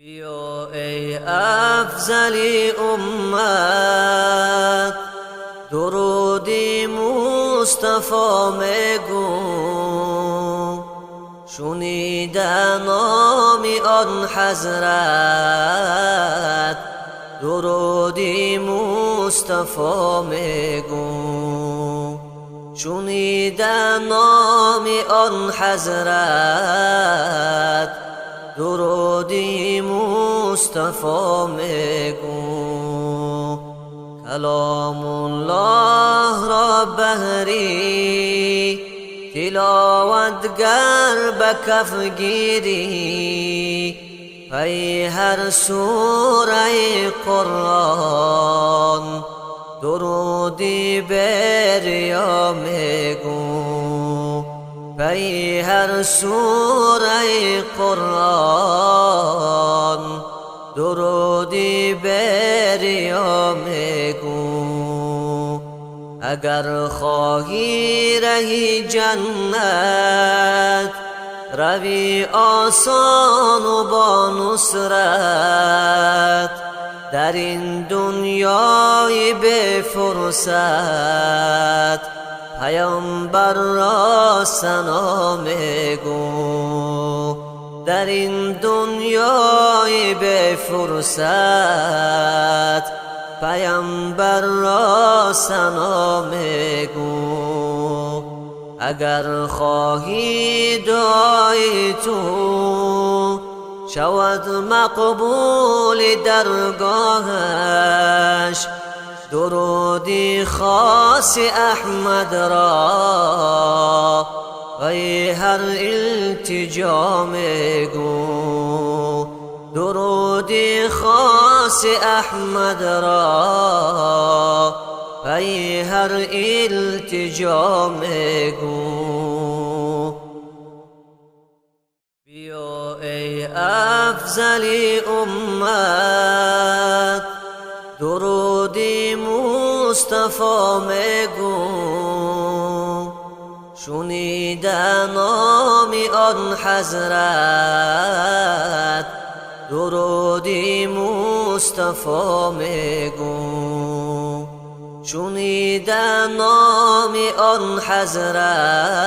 بیا ای افضلی امت، درودی مصطفی مگو. شنیدن نامی آن حضرت، درودی مصطفی مگو. شنیدن نامی آن حضرت، درودی مصطفی مگو. کلام الله را بهری، تلاوتگر به کف گیری. پی هر سوره قرآن، درودی بریا مگو. پی هر سوره قرآن، درودی بریا مگو. اگر خواهی رهی جنت، روی آسان و با نصرت. در این دنیای به فرصت، پیامبر را ثنا مگو. در این دنیای به فرصت، پیامبر را ثنا مگو. اگر خواهی دعای تو، شود مقبول درگاهش. درودی خاص احمد را، وی هر التجا مگو. درودی خاص احمد را، وی هر التجا مگو. بیا ای افضلی امت، درودی مصطفی مگو. شنیدن نامی آن حضرت، درودی مصطفی مگو. شنیدن نامی آن حضرت.